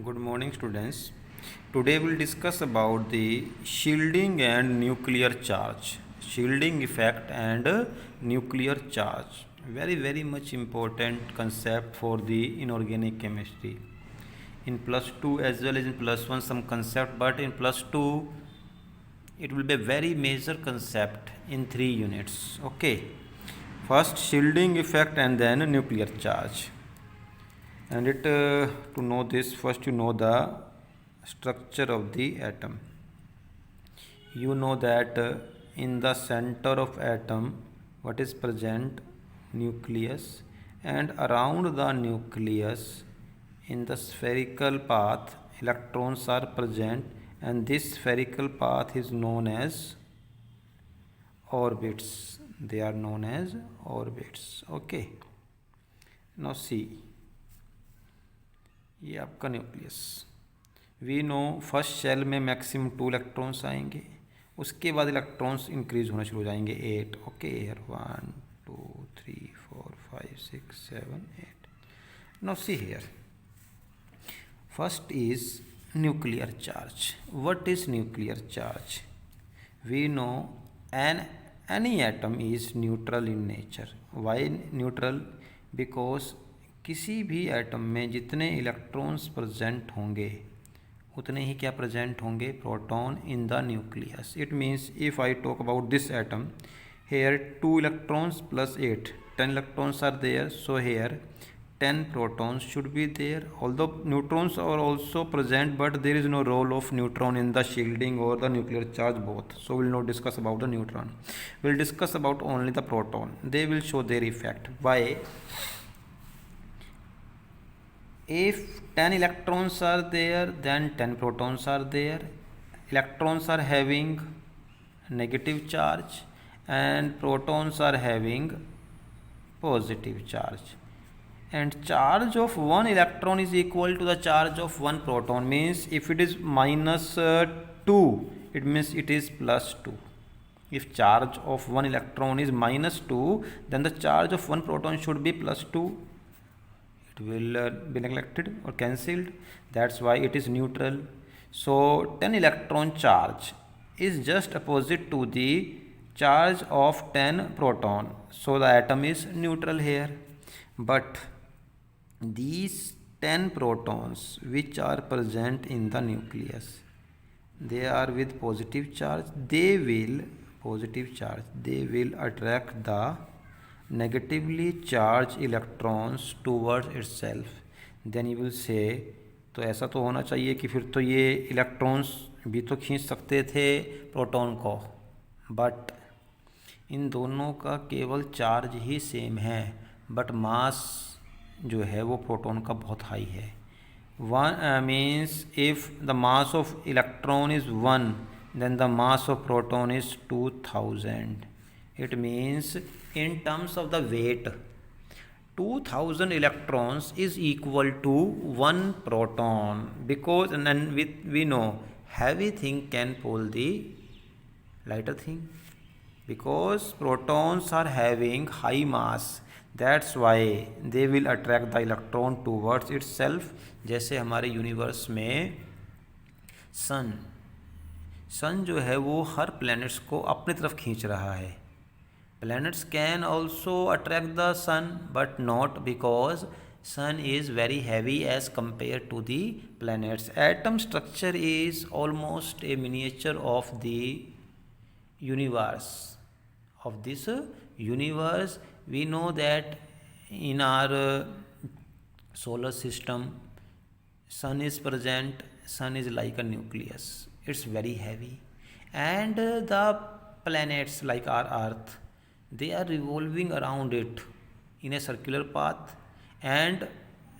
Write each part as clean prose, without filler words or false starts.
Good morning, students. Today we'll discuss about the shielding and nuclear charge. Shielding effect and nuclear charge. Very much important concept for the inorganic chemistry. In plus 2 as well as in plus 1 some concept, but in plus 2 it will be a very major concept in 3 units. Okay. First shielding effect and then nuclear charge. And to know this, first you know the structure of the atom. You know that in the center of atom what is present? Nucleus, and around the nucleus in the spherical path electrons are present, and this spherical path is known as orbits. They are known as orbits. Okay, now see, ये आपका nucleus. We know first shell में maximum 2 electrons आएंगे, उसके बाद electrons increase होना शुरू हो जाएंगे 8. Okay, 1 2 3 4 5 6 7 8. Now see here, first is nuclear charge. What is nuclear charge? We know any atom is neutral in nature. Why neutral? Because किसी भी एटम में जितने इलेक्ट्रॉन्स प्रेजेंट होंगे उतने ही क्या प्रेजेंट होंगे? Proton in the nucleus. It means if I talk about this atom, here 2 electrons plus 8, 10 electrons are there. So here 10 protons should be there. Although neutrons are also present, but there is no role of neutron in the shielding or the nuclear charge both. So we will not discuss about the neutron. We will discuss about only the proton. They will show their effect. Why? If 10 electrons are there, then 10 protons are there. Electrons are having negative charge and protons are having positive charge. And charge of one electron is equal to the charge of one proton. Means if it is minus 2, it means it is plus 2. If charge of one electron is minus 2, then the charge of one proton should be plus 2. It will be neglected or cancelled. That's why it is neutral. So 10 electron charge is just opposite to the charge of 10 proton. So the atom is neutral here. But these 10 protons which are present in the nucleus, they are with positive charge. They will attract the negatively charged electrons towards itself. Then you will say, तो ऐसा तो होना चाहिए कि फिर तो ये electrons भी तो खींच सकते थे प्रोटॉन को, बट इन दोनों का केवल चार्ज ही सेम है, बट मास जो है वो प्रोटॉन का बहुत हाई है. 1 means if the mass of electron is 1, then the mass of proton is 2000. It means in terms of the weight, 2000 electrons is equal to 1 proton, because and then we know heavy thing can pull the lighter thing, because protons are having high mass. That's why they will attract the electron towards itself. जैसे हमारे universe में सन जो है वो हर planets को अपनी तरफ खींच रहा है. Planets can also attract the sun, but not, because sun is very heavy as compared to the planets. Atom structure is almost a miniature of the universe. Of this universe, we know that in our solar system, sun is present. Sun is like a nucleus. It's very heavy, and the planets like our Earth, they are revolving around it in a circular path, and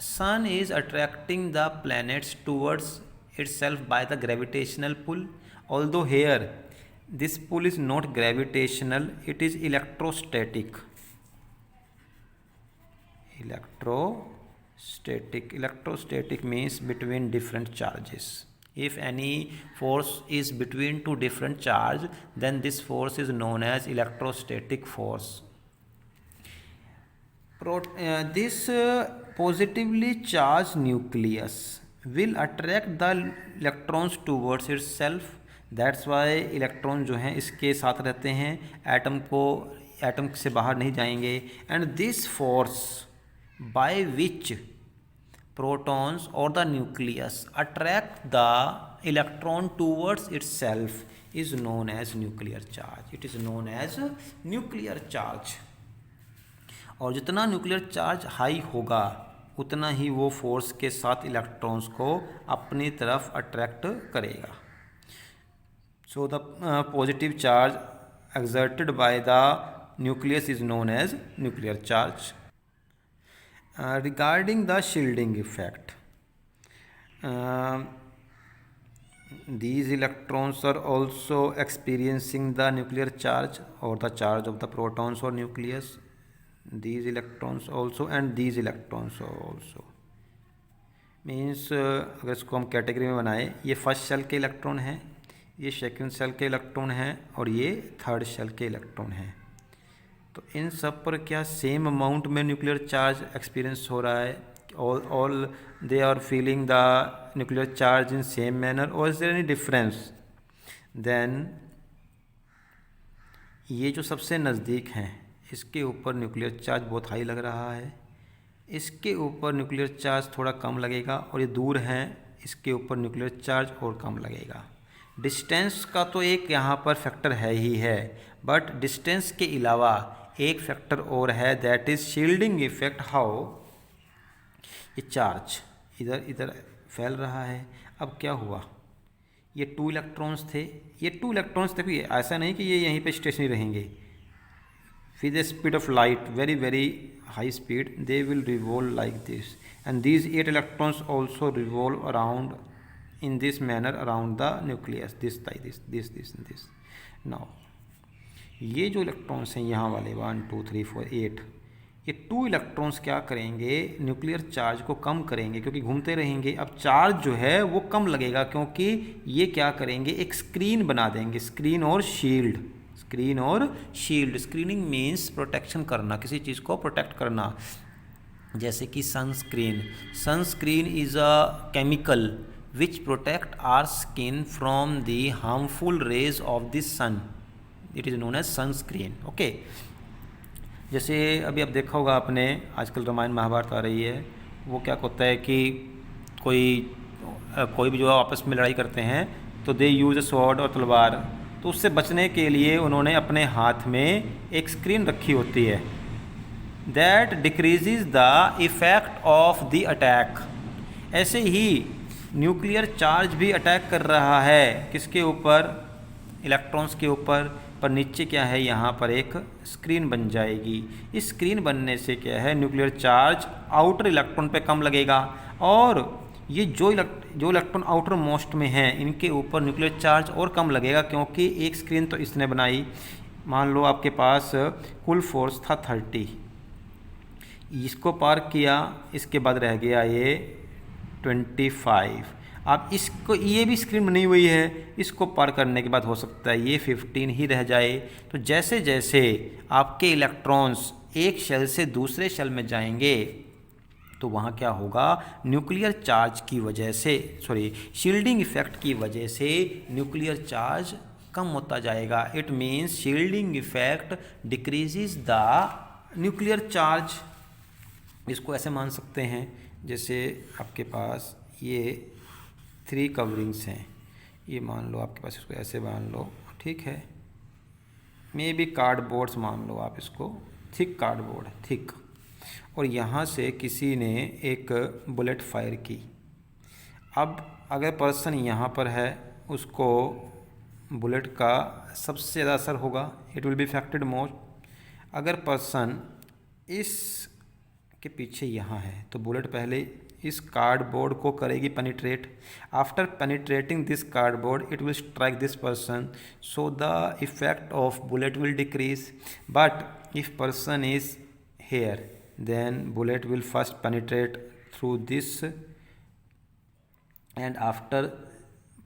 sun is attracting the planets towards itself by the gravitational pull. Although here this pull is not gravitational, it is electrostatic. Electrostatic means between different charges. If any force is between two different charge, then this force is known as electrostatic force. This positively charged nucleus will attract the electrons towards itself. That's why electron जो हैं इसके साथ रहते हैं, atom से बाहर नहीं जाएंगे. And this force by which protons और the nucleus attract the electron towards itself is known as nuclear charge. It is known as nuclear charge. और जितना न्यूक्लियर चार्ज हाई होगा उतना ही वो फोर्स के साथ इलेक्ट्रॉन्स को अपनी तरफ अट्रैक्ट करेगा. So the positive charge exerted by the nucleus is known as nuclear charge. Regarding the shielding effect, these electrons are also experiencing the nuclear charge or the charge of the protons or nucleus. These electrons also and these electrons also. Means अगर इसको हम category में बनाएं, ये first shell के electron हैं, ये second shell के इलेक्ट्रॉन हैं और ये थर्ड शेल के इलेक्ट्रॉन हैं. तो इन सब पर क्या सेम अमाउंट में न्यूक्लियर चार्ज एक्सपीरियंस हो रहा है? All they are feeling the nuclear charge in same manner और is there any difference? Then ये जो सबसे नज़दीक हैं इसके ऊपर न्यूक्लियर चार्ज बहुत हाई लग रहा है, इसके ऊपर न्यूक्लियर चार्ज थोड़ा कम लगेगा, और ये दूर हैं इसके ऊपर न्यूक्लियर चार्ज और कम लगेगा. डिस्टेंस का तो एक यहाँ पर फैक्टर है ही है, बट डिस्टेंस के अलावा एक फैक्टर और है, that is shielding effect. How? ये चार्ज इधर इधर फैल रहा है. अब क्या हुआ? ये 2 इलेक्ट्रॉन्स थे, ये 2 इलेक्ट्रॉन्स देखिए ऐसा नहीं कि ये यहीं पे स्टेशनरी रहेंगे. with the speed of light, very very high speed, they will revolve like this, and these 8 electrons also revolve around in this manner around the nucleus, this like this. Now ये जो electrons हैं यहाँ वाले 1 2 3 4 8, ये 2 electrons क्या करेंगे? Nuclear charge को कम करेंगे, क्योंकि घूमते रहेंगे. अब चार्ज जो है वो कम लगेगा, क्योंकि ये क्या करेंगे? एक स्क्रीन बना देंगे. स्क्रीन और शील्ड. स्क्रीनिंग मीन्स प्रोटेक्शन करना, किसी चीज़ को प्रोटेक्ट करना. जैसे कि sunscreen is a chemical which protect our skin from the harmful rays of the sun. It is known as sunscreen. Okay. जैसे अभी आप देखा होगा आपने, आजकल रामायण महाभारत आ रही है, वो क्या होता है कि कोई भी जो आपस में लड़ाई करते हैं तो दे यूज़ अ स्वॉर्ड और तलवार. तो उससे बचने के लिए उन्होंने अपने हाथ में एक स्क्रीन रखी होती है. That decreases the effect of the attack. ऐसे ही न्यूक्लियर चार्ज भी अटैक कर रहा है. किसके ऊपर? इलेक्ट्रॉन्स के ऊपर. पर नीचे क्या है? यहाँ पर एक स्क्रीन बन जाएगी. इस स्क्रीन बनने से क्या है? न्यूक्लियर चार्ज आउटर इलेक्ट्रॉन पे कम लगेगा, और ये जो इलेक्ट्रॉन आउटर मोस्ट में हैं इनके ऊपर न्यूक्लियर चार्ज और कम लगेगा, क्योंकि एक स्क्रीन तो इसने बनाई. मान लो आपके पास कुल फोर्स था 30, इसको पार किया, इसके बाद रह गया ये 25. अब इसको, ये भी स्क्रीन बनी हुई है, इसको पार करने के बाद हो सकता है ये 15 ही रह जाए. तो जैसे जैसे आपके इलेक्ट्रॉन्स एक शेल से दूसरे शेल में जाएंगे तो वहाँ क्या होगा? न्यूक्लियर चार्ज की वजह से, शील्डिंग इफेक्ट की वजह से न्यूक्लियर चार्ज कम होता जाएगा. It means shielding effect decreases the nuclear charge. इसको ऐसे मान सकते हैं, जैसे आपके पास ये 3 कवरिंग्स हैं, ये मान लो आपके पास, इसको ऐसे मान लो, ठीक है. मे बी कार्डबोर्ड्स मान लो आप इसको, थिक कार्डबोर्ड, थिक. और यहाँ से किसी ने एक बुलेट फायर की. अब अगर पर्सन यहाँ पर है, उसको बुलेट का सबसे ज़्यादा असर होगा, it will be affected most. अगर पर्सन इस के पीछे यहाँ है तो बुलेट पहले इस कार्डबोर्ड को करेगी penetrate. After penetrating this cardboard it will strike this person, so the effect of bullet will decrease. But if person is here, then bullet will first penetrate through this, and after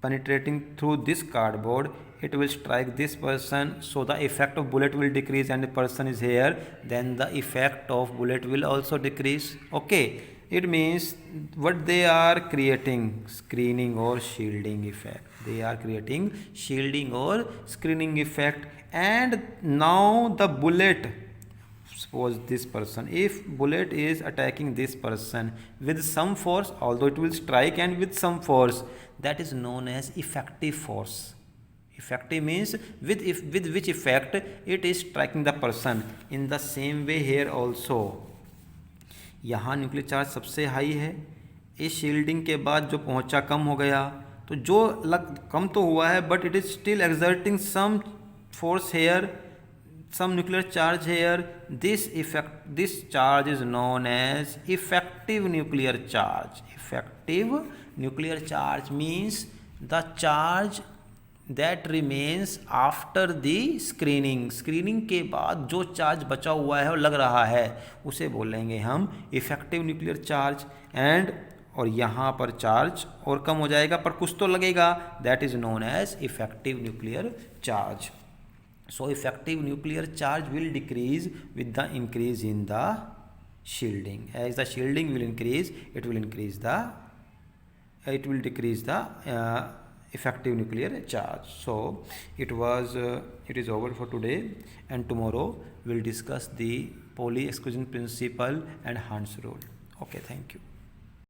penetrating through this cardboard it will strike this person, so the effect of bullet will decrease, and the person is here, then the effect of bullet will also decrease. Okay, it means what they are creating, screening or shielding effect. They are creating shielding or screening effect. And now the bullet, suppose this person, if bullet is attacking this person with some force, although it will strike and with some force, that is known as effective force. Effective means with which effect it is striking the person. In the same way here also, यहाँ nuclear charge सबसे high है, इस shielding के बाद जो पहुंचा कम हो गया, तो जो कम तो हुआ है but it is still exerting some force here, some nuclear charge here. This charge is known as effective nuclear charge. Effective nuclear charge means the charge that remains after the screening. Screening के बाद जो charge बचा हुआ है और लग रहा है उसे बोलेंगे हम इफेक्टिव न्यूक्लियर चार्ज. एंड और यहाँ पर चार्ज और कम हो जाएगा पर कुछ तो लगेगा, that is known as effective nuclear charge. So effective nuclear charge will decrease with the increase in the shielding. As the shielding will increase, it will decrease the effective nuclear charge. So it is over for today, and tomorrow we'll discuss the Pauli exclusion principle and Hund's rule. Okay, thank you.